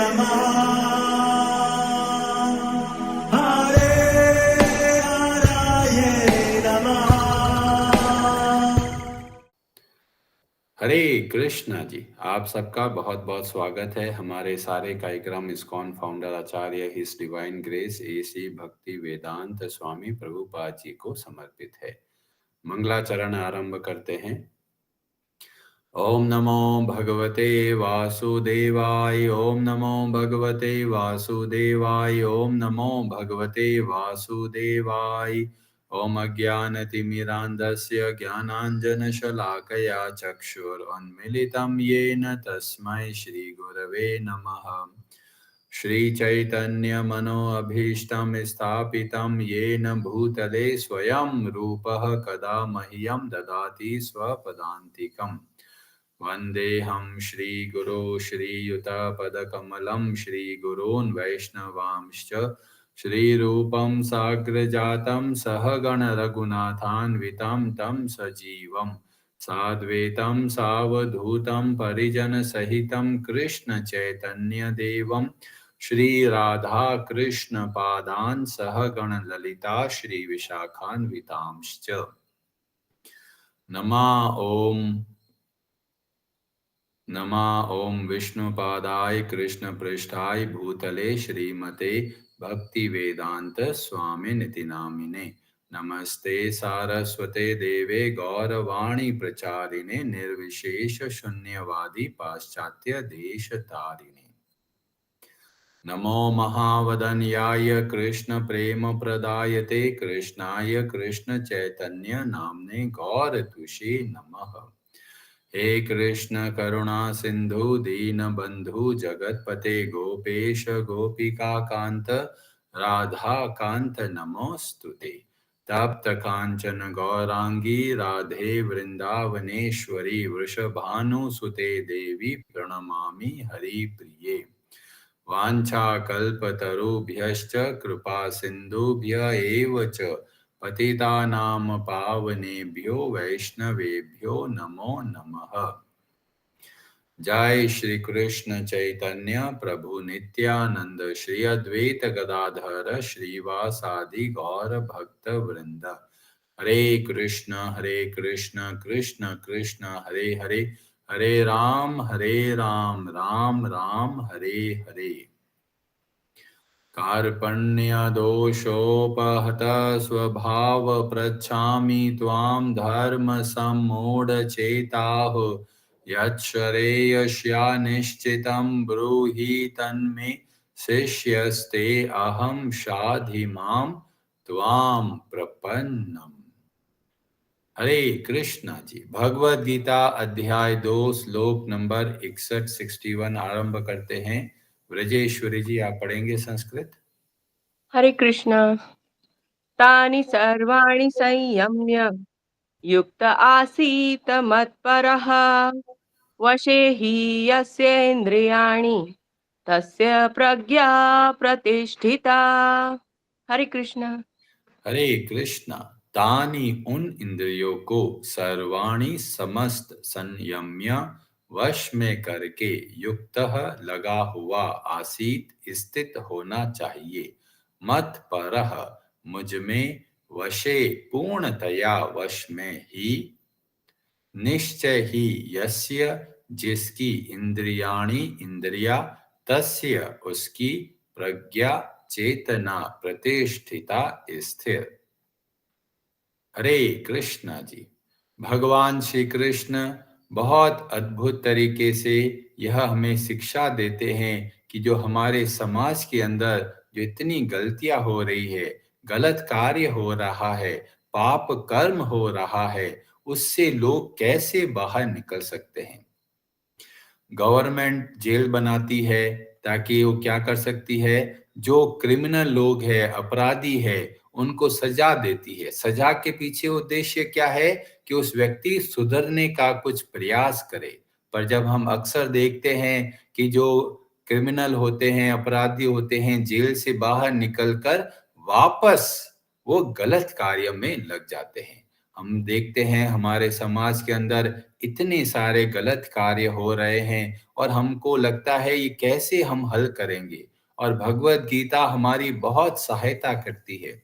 नमः हरे हराय नमः। हरे कृष्णा जी, आप सबका बहुत बहुत स्वागत है। हमारे सारे कार्यक्रम इस्कॉन फाउंडर आचार्य हिज डिवाइन ग्रेस एसी भक्ति वेदांत स्वामी प्रभुपाद जी को समर्पित है। मंगलाचरण आरंभ करते हैं। ओम नमो भगवते वासुदेवाय, ओम नमो भगवते वासुदेवाय, ओम नमो भगवते वासुदेवाय। ओम अज्ञानतिमिरान्धस्य ज्ञानाञ्जनशलाकया चक्षुरुन्मीलितं येन तस्मै श्रीगुरवे नमः। श्रीचैतन्यमनोऽभीष्टं स्थापितं येन भूतले स्वयं रूपः कदा मह्यं ददाति स्वपदान्तिकम्। वन्देऽहं श्रीगुरो श्रीयुतपदकमलं श्रीगुरून् वैष्णवांश्च श्रीरूपं साग्रजातं सहगण रघुनाथान्वितं तं सजीवं साद्वैतं सावधूतं परिजनसहितं कृष्णचैतन्यदेवं श्रीराधाकृष्णपादान् सहगण ललिता श्रीविशाखान्वितांश्च। नमः ओम विष्णुपादाय कृष्णपृष्ठाय भूतले श्रीमते भक्तिवेदांत स्वामिनिति नामिने। नमस्ते सारस्वते देवे गौरवाणी प्रचारिणे निर्विशेष शून्यवादी पाश्चात्य देशतारिणे। नमो महावदन्याय कृष्ण प्रेम प्रदायते कृष्णाय कृष्ण चैतन्य नामने गौरतुषे नमः। हे कृष्ण करुणा सिंधु दीनबंधु जगतपते गोपेश गोपिका कांत राधा कांत नमोस्तुते। तप्त कांचन गौरांगी राधे वृंदावनेश्वरी वृषभानुसुते देवी प्रणमामि हरिप्रिये। वाञ्छाकल्पतरुभ्यश्च कृपा सिन्धुभ्य एव च पतितानां पावनेभ्यो वैष्णवेभ्यो नमो नमः। जय श्री कृष्ण चैतन्य प्रभु नित्यानंद श्री अद्वैत गदाधर श्रीवासादि गौर भक्त वृंद। हरे कृष्ण कृष्ण कृष्ण हरे हरे, हरे राम राम राम हरे हरे। कार्पण्यदोषोपहत स्वभाव पृच्छामि त्वां धर्म सम्मूढचेताः। यच्छ्रेयस्या निश्चितं ब्रूहि तन्मे शिष्यस्ते अहं शाधि मां त्वां प्रपन्नम्। हरे कृष्णा जी, भगवद गीता अध्याय 2 श्लोक नंबर 61 आरंभ करते हैं। ब्रजेश्वरी जी, आप पढ़ेंगे संस्कृत। हरे कृष्ण। तानि सर्वाणि संयम्य युक्त आसीत मत्परः वशे हि यस्येन्द्रियाणि तस्य प्रज्ञा प्रतिष्ठिता। हरे कृष्ण। हरे कृष्णा। तानि उन इंद्रियों को सर्वाणि समस्त संयम्य वश में करके युक्त लगा हुआ आसीत स्थित होना चाहिए। मत परः मुझ में वशे पूर्णतया वश में ही। निश्चय ही यस्य जिसकी इंद्रियाणि इंद्रिया तस्य उसकी प्रज्ञा चेतना प्रतिष्ठिता स्थिर। हरे कृष्णा जी, भगवान श्री कृष्ण बहुत अद्भुत तरीके से यह हमें शिक्षा देते हैं कि जो हमारे समाज के अंदर जो इतनी गलतियां हो रही है, गलत कार्य हो रहा है, पाप कर्म हो रहा है, उससे लोग कैसे बाहर निकल सकते हैं। गवर्नमेंट जेल बनाती है ताकि वो क्या कर सकती है, जो क्रिमिनल लोग हैं, अपराधी है, उनको सजा देती है। सजा के पीछे उद्देश्य क्या है कि उस व्यक्ति सुधरने का कुछ प्रयास करे। पर जब हम अक्सर देखते हैं कि जो क्रिमिनल होते हैं, अपराधी होते हैं, जेल से बाहर निकलकर वापस वो गलत कार्य में लग जाते हैं। हम देखते हैं हमारे समाज के अंदर इतने सारे गलत कार्य हो रहे हैं और हमको लगता है ये कैसे हम हल करेंगे, और भगवत गीता हमारी बहुत सहायता करती है।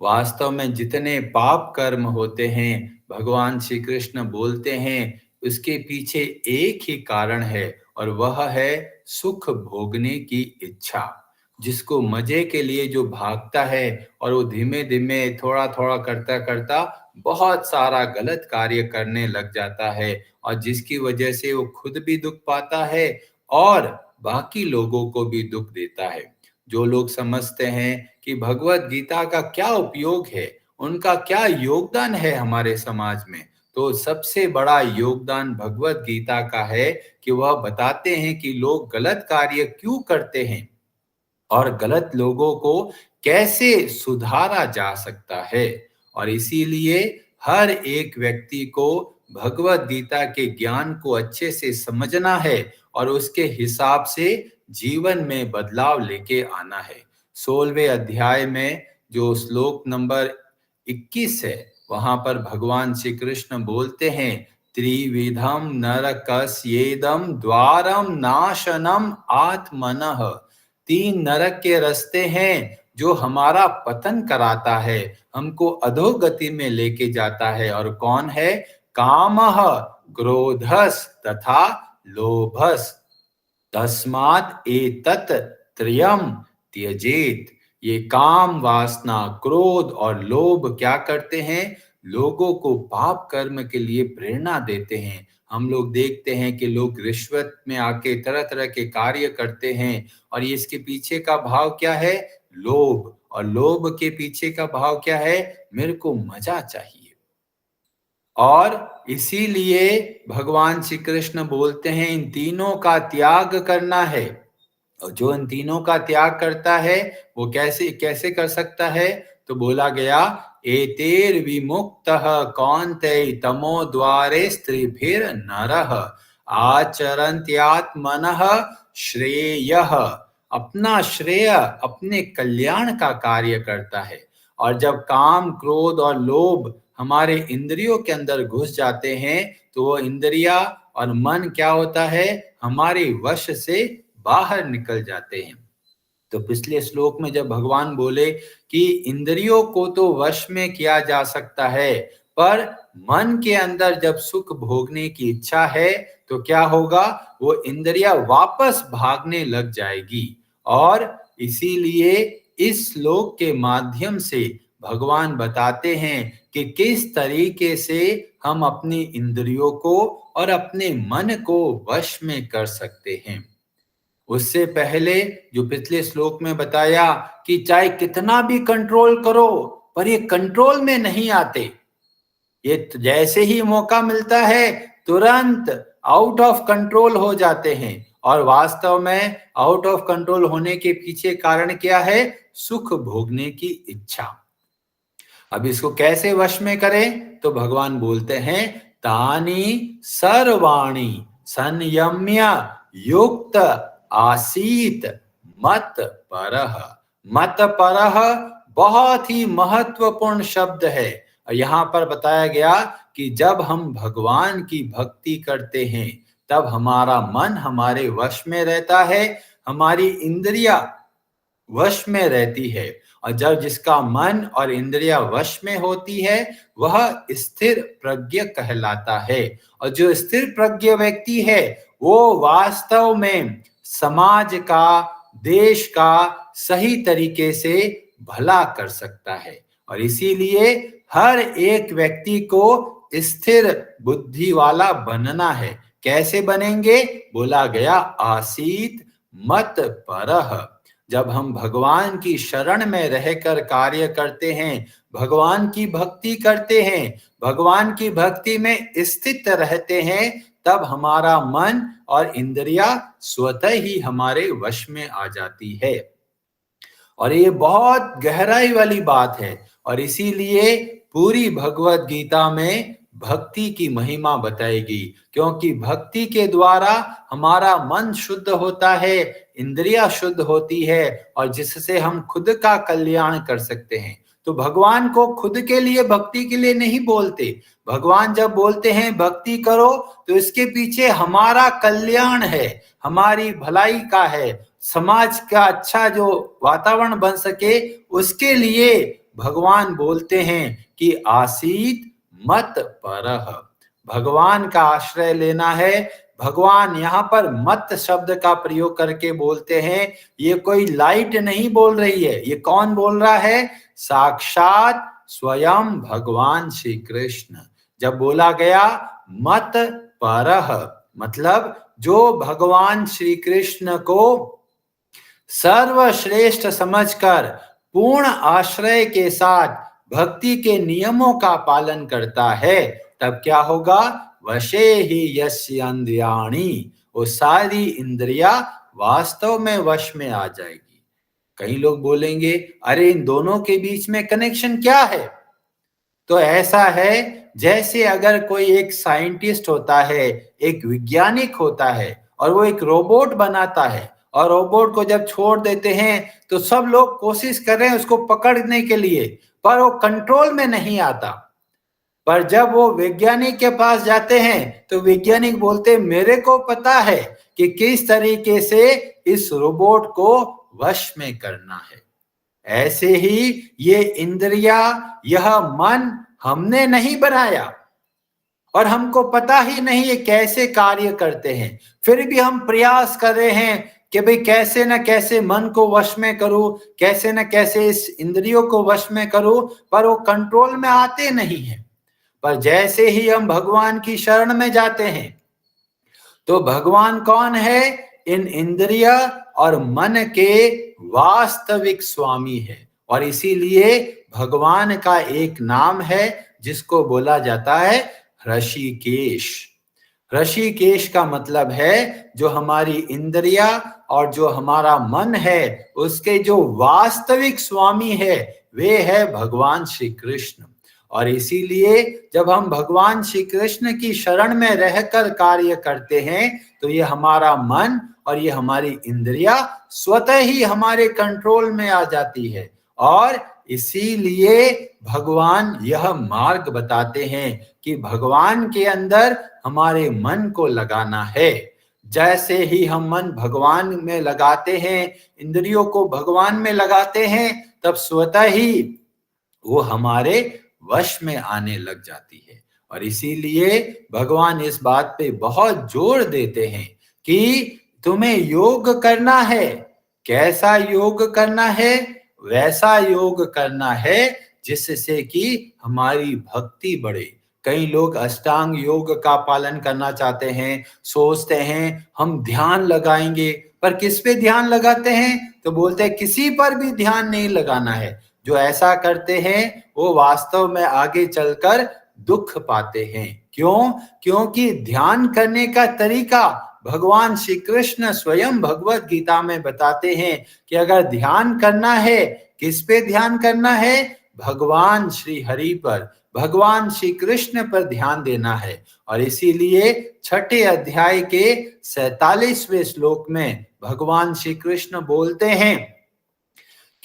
वास्तव में जितने पाप कर्म होते हैं, भगवान श्री कृष्ण बोलते हैं, उसके पीछे एक ही कारण है, और वह है सुख भोगने की इच्छा। जिसको मजे के लिए जो भागता है और वो धीमे धीमे थोड़ा थोड़ा करता करता बहुत सारा गलत कार्य करने लग जाता है, और जिसकी वजह से वो खुद भी दुख पाता है और बाकी लोगों को भी दुख देता है। जो लोग समझते हैं कि भगवत गीता का क्या उपयोग है, उनका क्या योगदान है हमारे समाज में, तो सबसे बड़ा योगदान भगवत गीता का है कि वह बताते हैं कि लोग गलत कार्य क्यों करते हैं और गलत लोगों को कैसे सुधारा जा सकता है। और इसीलिए हर एक व्यक्ति को भगवत गीता के ज्ञान को अच्छे से समझना है और उसके हिसाब से जीवन में बदलाव लेके आना है। 16वें अध्याय में जो श्लोक नंबर 21 है, वहां पर भगवान श्री कृष्ण बोलते हैं, त्रिविधम नरकस्येदम द्वारम नाशनम आत्मनः। 3 नरक के रास्ते हैं जो हमारा पतन कराता है, हमको अधोगति में लेके जाता है। और कौन है? कामः, क्रोधस तथा लोभस। तस्मात् एतत् त्रयम् त्यजेत। ये काम, वासना, क्रोध और लोभ क्या करते हैं? लोगों को पाप कर्म के लिए प्रेरणा देते हैं। हम लोग देखते हैं कि लोग रिश्वत में आके तरह तरह के कार्य करते हैं, और ये इसके पीछे का भाव क्या है? लोभ। और लोभ के पीछे का भाव क्या है? मेरे को मजा चाहिए। और इसीलिए भगवान श्री कृष्ण बोलते हैं इन तीनों का त्याग करना है। और जो इन तीनों का त्याग करता है वो कैसे कैसे कर सकता है? तो बोला गया, एतेर विमुक्तः कौन्तेय तमो द्वारे स्त्रीभिर नरः आचरन्त्यात्मनः श्रेयः। अपना श्रेय, अपने कल्याण का कार्य करता है। और जब काम, क्रोध और लोभ हमारे इंद्रियों के अंदर घुस जाते हैं तो वो इंद्रिया और मन क्या होता है? हमारे वश से बाहर निकल जाते हैं। तो पिछले श्लोक में जब भगवान बोले कि इंद्रियों को तो वश में किया जा सकता है, पर मन के अंदर जब सुख भोगने की इच्छा है तो क्या होगा? वो इंद्रिया वापस भागने लग जाएगी। और इसीलिए इस श्लोक के माध्यम से भगवान बताते हैं कि किस तरीके से हम अपनी इंद्रियों को और अपने मन को वश में कर सकते हैं। उससे पहले जो पिछले श्लोक में बताया कि चाहे कितना भी कंट्रोल करो पर ये कंट्रोल में नहीं आते, ये जैसे ही मौका मिलता है तुरंत आउट ऑफ कंट्रोल हो जाते हैं। और वास्तव में आउट ऑफ कंट्रोल होने के पीछे कारण क्या है? सुख भोगने की इच्छा। अब इसको कैसे वश में करें? तो भगवान बोलते हैं, तानी सर्वाणी संयम्य युक्त आसीत मत परह। मत परह बहुत ही महत्वपूर्ण शब्द है। और यहाँ पर बताया गया कि जब हम भगवान की भक्ति करते हैं तब हमारा मन हमारे वश में रहता है, हमारी इंद्रिया वश में रहती है। और जब जिसका मन और इंद्रिया वश में होती है वह स्थिर प्रज्ञ कहलाता है। और जो स्थिर प्रज्ञ व्यक्ति है वो वास्तव में समाज का, देश का सही तरीके से भला कर सकता है। और इसीलिए हर एक व्यक्ति को स्थिर बुद्धि वाला बनना है। कैसे बनेंगे? बोला गया, आसीत मत परह। जब हम भगवान की शरण में रहकर कार्य करते हैं, भगवान की भक्ति करते हैं, भगवान की भक्ति में स्थित रहते हैं, तब हमारा मन और इंद्रिया स्वतः ही हमारे वश में आ जाती है। और ये बहुत गहराई वाली बात है। और इसीलिए पूरी भगवत गीता में भक्ति की महिमा बताएगी, क्योंकि भक्ति के द्वारा हमारा मन शुद्ध होता है, इंद्रिया शुद्ध होती है, और जिससे हम खुद का कल्याण कर सकते हैं। तो भगवान को खुद के लिए, भक्ति के लिए नहीं बोलते। भगवान जब बोलते हैं भक्ति करो तो इसके पीछे हमारा कल्याण है, हमारी भलाई का है, समाज का अच्छा जो वातावरण बन सके उसके लिए भगवान बोलते हैं कि आसीत मत परह, भगवान का आश्रय लेना है। भगवान यहाँ पर मत शब्द का प्रयोग करके बोलते हैं, ये कोई लाइट नहीं बोल रही है। ये कौन बोल रहा है? साक्षात स्वयं भगवान श्री कृष्ण। जब बोला गया मत परह, मतलब जो भगवान श्री कृष्ण को सर्वश्रेष्ठ समझकर पूर्ण आश्रय के साथ भक्ति के नियमों का पालन करता है, तब क्या होगा? वशे ही यस्य इंद्रियाणि, वो सारी इंद्रिया वास्तव में वश में आ जाएगी। कई लोग बोलेंगे अरे इन दोनों के बीच में कनेक्शन क्या है? तो ऐसा है जैसे अगर कोई एक साइंटिस्ट होता है, एक वैज्ञानिक होता है और वो एक रोबोट बनाता है, और रोबोट को जब छोड़ देते हैं तो सब लोग कोशिश कर रहे हैं उसको पकड़ने के लिए, पर वो कंट्रोल में नहीं आता। पर जब वो वैज्ञानिक के पास जाते हैं तो वैज्ञानिक बोलते मेरे को पता है कि किस तरीके से इस रोबोट को वश में करना है। ऐसे ही ये इंद्रिया, यह मन हमने नहीं बनाया और हमको पता ही नहीं ये कैसे कार्य करते हैं, फिर भी हम प्रयास कर रहे हैं कि भाई कैसे न कैसे मन को वश में करूं, कैसे न कैसे इस इंद्रियों को वश में करूं, पर वो कंट्रोल में आते नहीं हैं। पर जैसे ही हम भगवान की शरण में जाते हैं तो भगवान कौन है? इन इंद्रिय और मन के वास्तविक स्वामी है। और इसीलिए भगवान का एक नाम है जिसको बोला जाता है ऋषिकेश। ऋषिकेश का मतलब है जो हमारी इंद्रिया और जो हमारा मन है उसके जो वास्तविक स्वामी है वे है भगवान श्री कृष्ण। और इसीलिए जब हम भगवान श्री कृष्ण की शरण में रहकर कार्य करते हैं तो ये हमारा मन और ये हमारी इंद्रिया स्वतः ही हमारे कंट्रोल में आ जाती है। और इसीलिए भगवान यह मार्ग बताते हैं कि भगवान के अंदर हमारे मन को लगाना है। जैसे ही हम मन भगवान में लगाते हैं, इंद्रियों को भगवान में लगाते हैं, तब स्वतः ही वो हमारे वश में आने लग जाती है। और इसीलिए भगवान इस बात पे बहुत जोर देते हैं कि तुम्हें योग करना है। कैसा योग करना है? वैसा योग करना है जिससे कि हमारी भक्ति बढ़े। कई लोग अष्टांग योग का पालन करना चाहते हैं, सोचते हैं हम ध्यान लगाएंगे, पर किस पे ध्यान लगाते हैं? तो बोलते हैं किसी पर भी ध्यान नहीं लगाना है। जो ऐसा करते हैं वो वास्तव में आगे चलकर दुख पाते हैं। क्यों? क्योंकि ध्यान करने का तरीका भगवान श्री कृष्ण स्वयं भगवत गीता में बताते हैं कि अगर ध्यान करना है, किस पे ध्यान करना है? भगवान श्री हरि पर, भगवान श्री कृष्ण पर ध्यान देना है। और इसीलिए छठे अध्याय के 47वें श्लोक में भगवान श्री कृष्ण बोलते हैं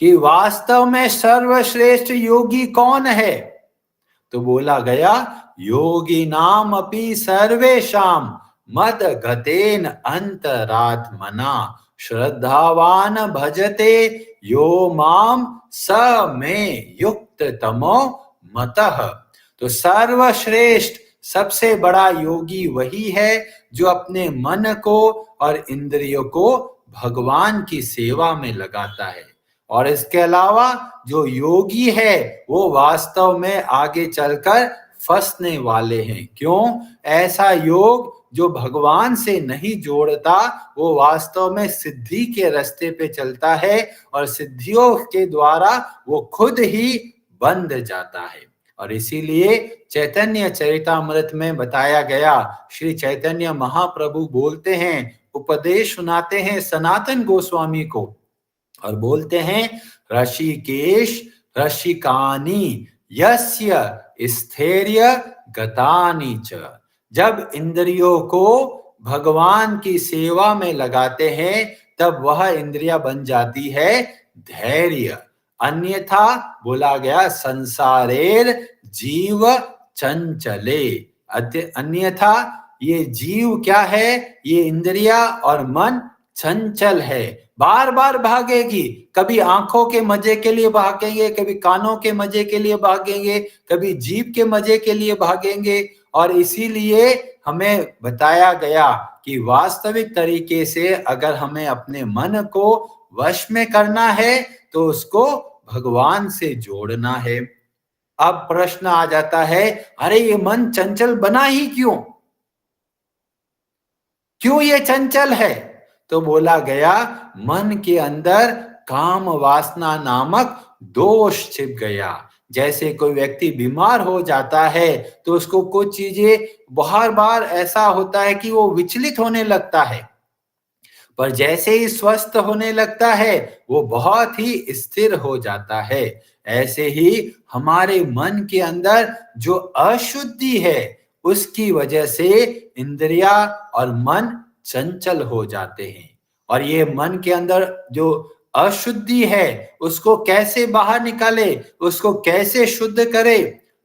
कि वास्तव में सर्वश्रेष्ठ योगी कौन है? तो बोला गया योगी नाम अपि सर्वेशाम मद गतेन अंतरात्मना श्रद्धावान भजते यो माम स में युक्त तमो मतः। तो सर्वश्रेष्ठ सबसे बड़ा योगी वही है जो अपने मन को और इंद्रियों को भगवान की सेवा में लगाता है। और इसके अलावा जो योगी है वो वास्तव में आगे चलकर फंसने वाले हैं। क्यों? ऐसा योग जो भगवान से नहीं जोड़ता वो वास्तव में सिद्धि के रास्ते पे चलता है और सिद्धियों के द्वारा वो खुद ही बंध जाता है। और इसीलिए चैतन्य चरितामृत में बताया गया, श्री चैतन्य महाप्रभु बोलते हैं, उपदेश सुनाते हैं सनातन गोस्वामी को और बोलते हैं ऋषिकेश ऋषिकानि यस्य स्थैर्य गतानि च। जब इंद्रियों को भगवान की सेवा में लगाते हैं तब वह इंद्रिया बन जाती है धैर्य। अन्यथा बोला गया संसारेर जीव चंचले, अन्यथा ये जीव क्या है, ये इंद्रिया और मन चंचल है, बार बार भागेगी। कभी आंखों के मजे के लिए भागेंगे, कभी कानों के मजे के लिए भागेंगे, कभी जीभ के मजे के लिए भागेंगे। और इसीलिए हमें बताया गया कि वास्तविक तरीके से अगर हमें अपने मन को वश में करना है तो उसको भगवान से जोड़ना है। अब प्रश्न आ जाता है, अरे ये मन चंचल बना ही क्यों, क्यों ये चंचल है? तो बोला गया मन के अंदर काम वासना नामक दोष छिप गया। जैसे कोई व्यक्ति बीमार हो जाता है तो उसको कुछ चीजें बार बार ऐसा होता है कि वो विचलित होने लगता है, पर जैसे ही स्वस्थ होने लगता है वो बहुत ही स्थिर हो जाता है। ऐसे ही हमारे मन के अंदर जो अशुद्धि है उसकी वजह से इंद्रिया और मन चंचल हो जाते हैं। और ये मन के अंदर जो अशुद्धि है उसको कैसे बाहर निकाले, उसको कैसे शुद्ध करे?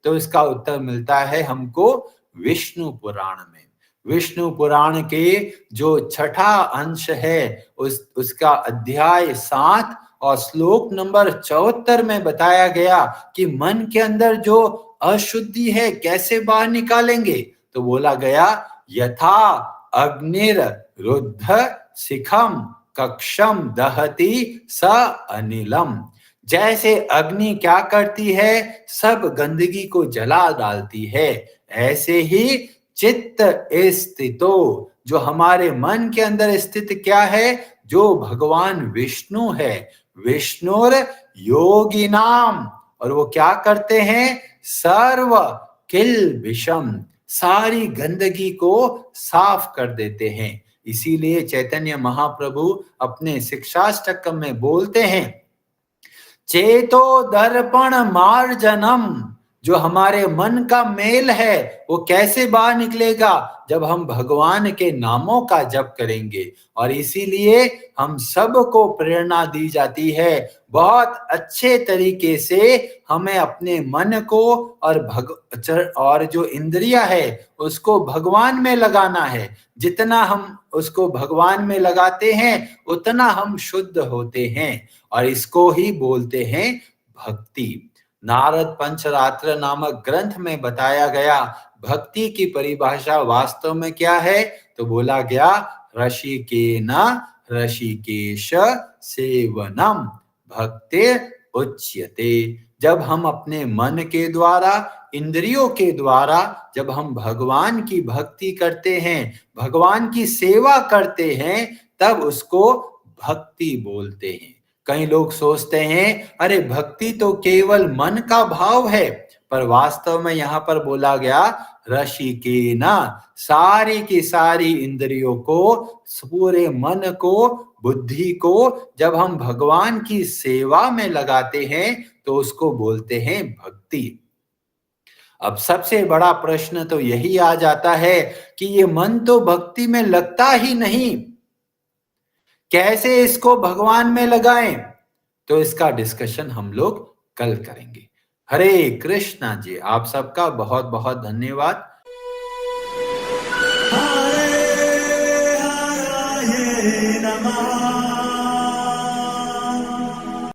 तो इसका उत्तर मिलता है हमको विष्णु पुराण में। विष्णु पुराण के जो छठा अंश है उसका अध्याय 7 और श्लोक नंबर 74 में बताया गया कि मन के अंदर जो अशुद्धि है कैसे बाहर निकालेंगे। तो बोला गया यथा अग्निर रुद्ध शिखम कक्षम दहति स अनिलम। जैसे अग्नि क्या करती है, सब गंदगी को जला डालती है, ऐसे ही चित्त स्थितो, जो हमारे मन के अंदर स्थित क्या है, जो भगवान विष्णु है, विष्णुर योगिनाम, और वो क्या करते हैं, सर्व किल विषम, सारी गंदगी को साफ कर देते हैं। इसीलिए चैतन्य महाप्रभु अपने शिक्षाष्टकम में बोलते हैं, चेतो दर्पण मार्जनम, जो हमारे मन का मेल है वो कैसे बाहर निकलेगा, जब हम भगवान के नामों का जप करेंगे। और इसीलिए हम सबको प्रेरणा दी जाती है बहुत अच्छे तरीके से हमें अपने मन को और जो इंद्रिया है उसको भगवान में लगाना है। जितना हम उसको भगवान में लगाते हैं उतना हम शुद्ध होते हैं, और इसको ही बोलते हैं भक्ति। नारद पंचरात्र नामक ग्रंथ में बताया गया भक्ति की परिभाषा वास्तव में क्या है, तो बोला गया ऋषिकेन ऋषिकेश सेवनम भक्ति उच्यते। जब हम अपने मन के द्वारा, इंद्रियों के द्वारा जब हम भगवान की भक्ति करते हैं, भगवान की सेवा करते हैं, तब उसको भक्ति बोलते हैं। कई लोग सोचते हैं अरे भक्ति तो केवल मन का भाव है, पर वास्तव में यहाँ पर बोला गया ऋषिकेन, सारी की सारी इंद्रियों को, पूरे मन को, बुद्धि को जब हम भगवान की सेवा में लगाते हैं तो उसको बोलते हैं भक्ति। अब सबसे बड़ा प्रश्न तो यही आ जाता है कि ये मन तो भक्ति में लगता ही नहीं, कैसे इसको भगवान में लगाएं? तो इसका डिस्कशन हम लोग कल करेंगे। हरे कृष्णा जी, आप सबका बहुत बहुत धन्यवाद। हरे हरे नमः।